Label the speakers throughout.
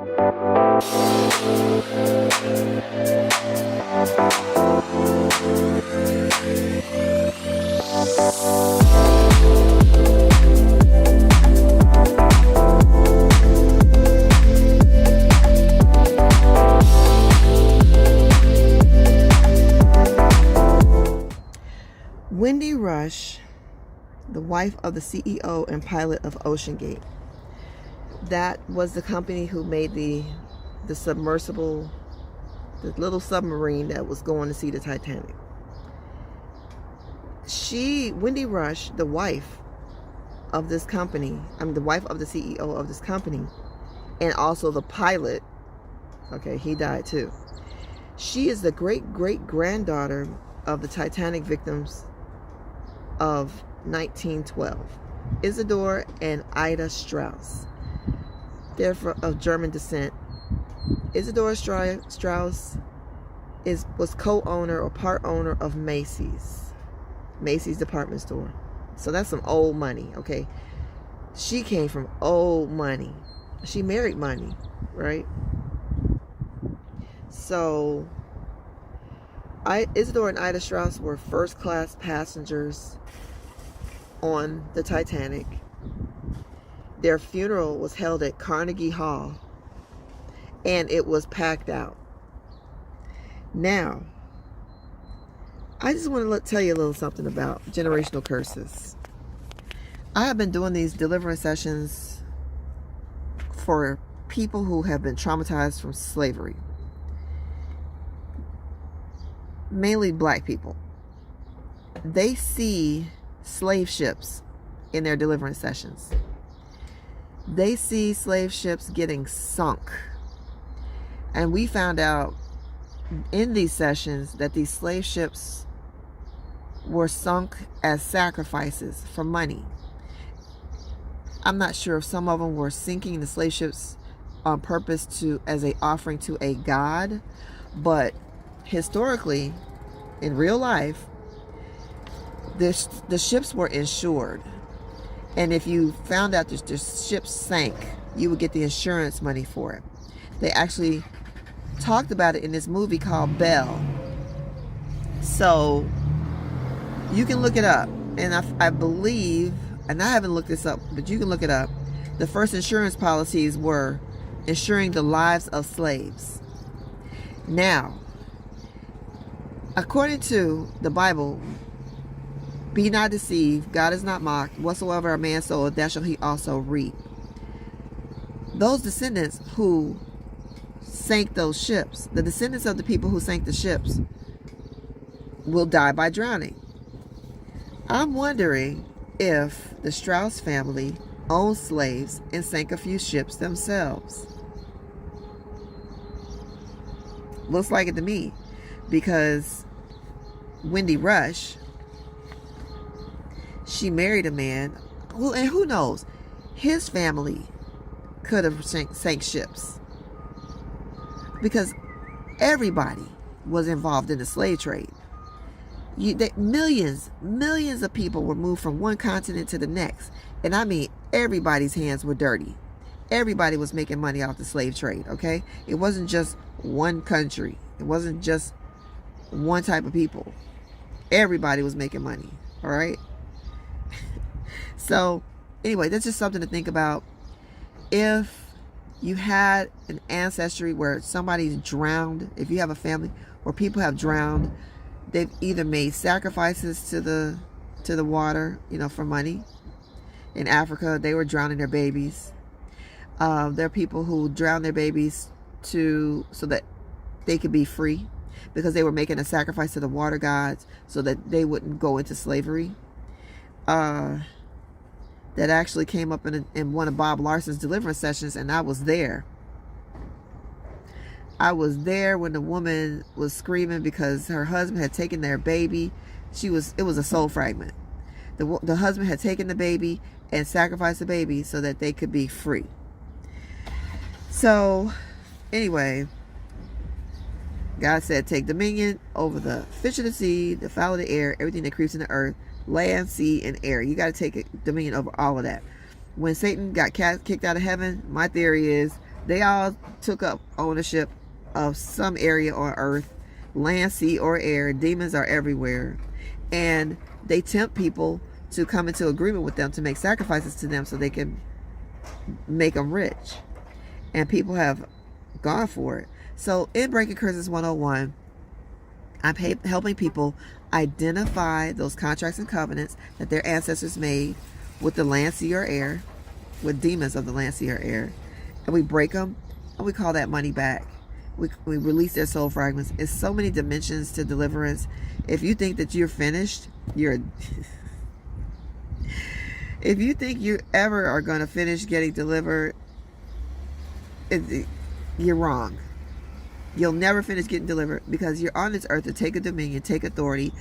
Speaker 1: Wendy Rush, the wife of the CEO and pilot of OceanGate. That was the company who made the submersible, the little submarine that was going to see the Titanic. Wendy Rush, the wife of this company, the wife of the CEO of this company, and also the pilot, okay, he died too. She is the great-great-granddaughter of the Titanic victims of 1912, Isidor and Ida Strauss. They're of German descent. Isidor Strauss was co-owner or part owner of Macy's department store. So that's some old money, okay? She came from old money. She married money, right? So Isidor and Ida Strauss were first-class passengers on the Titanic. Their funeral was held at Carnegie Hall, and it was packed out. Now, I just want to tell you a little something about generational curses. I have been doing these deliverance sessions for people who have been traumatized from slavery. Mainly black people. They see slave ships in their deliverance sessions. They see slave ships getting sunk. And we found out in these sessions that these slave ships were sunk as sacrifices for money. I'm not sure if some of them were sinking the slave ships on purpose as an offering to a god, but historically, in real life, the ships were insured. And if you found out that the ship sank, you would get the insurance money for it. They actually talked about it in this movie called Belle. So you can look it up. And I believe, and I haven't looked this up, but you can look it up. The first insurance policies were insuring the lives of slaves. Now, according to the Bible, be not deceived, God is not mocked. Whatsoever a man soweth, that shall he also reap. Those descendants who sank those ships, the descendants of the people who sank the ships, will die by drowning. I'm wondering if the Strauss family owned slaves and sank a few ships themselves. Looks like it to me, because Wendy Rush, she married a man who, and who knows, his family could have sank ships, because everybody was involved in the slave trade. Millions of people were moved from one continent to the next, and I mean everybody's hands were dirty. Everybody was making money off the slave trade, okay? It wasn't just one country. It wasn't just one type of people. Everybody was making money, all right? So anyway, that's just something to think about. If you had an ancestry where somebody's drowned, if you have a family where people have drowned, they've either made sacrifices to the water, for money. In Africa, they were drowning their babies. There are people who drown their babies so that they could be free, because they were making a sacrifice to the water gods so that they wouldn't go into slavery. That actually came up in one of Bob Larson's deliverance sessions, and I was there. I was there when the woman was screaming because her husband had taken their baby. It was a soul fragment. The husband had taken the baby and sacrificed the baby so that they could be free. So, anyway, God said, take dominion over the fish of the sea, the fowl of the air, everything that creeps in the earth, land, sea, and air. You got to take dominion over all of that. When Satan got kicked out of heaven, my theory is They all took up ownership of some area on earth, land, sea, or air. Demons are everywhere. And they tempt people to come into agreement with them, to make sacrifices to them so they can make them rich. And people have gone for it. So in Breaking Curses 101, I'm helping people identify those contracts and covenants that their ancestors made with the land, sea, or air, with demons of the land, sea, or air. And we break them, and we call that money back. We release their soul fragments. It's so many dimensions to deliverance. If you think that you're finished, you're... if you think you ever are going to finish getting delivered, you're wrong. You'll never finish getting delivered, because you're on this earth to take a dominion, take authority,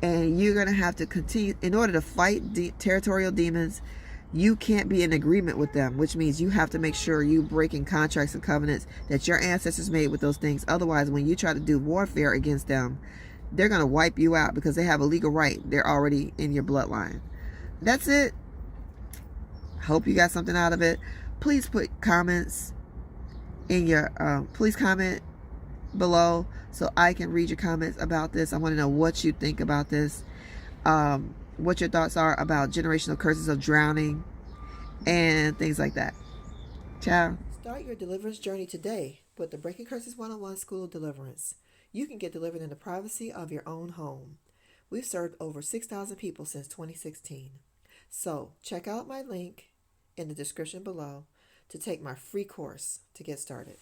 Speaker 1: and you're going to have to continue. In order to fight territorial demons, you can't be in agreement with them, which means you have to make sure you breaking contracts and covenants that your ancestors made with those things. Otherwise, when you try to do warfare against them, they're going to wipe you out, because they have a legal right. They're already in your bloodline. That's it. Hope you got something out of it. Please put comments in your, please comment below so I can read your comments about this. I want to know what you think about this, what your thoughts are about generational curses of drowning and things like that. Ciao. Start your deliverance journey today with the Breaking Curses 101 School of Deliverance. You can get delivered in the privacy of your own home. We've served over 6,000 people since 2016. So check out my link in the description below to take my free course to get started.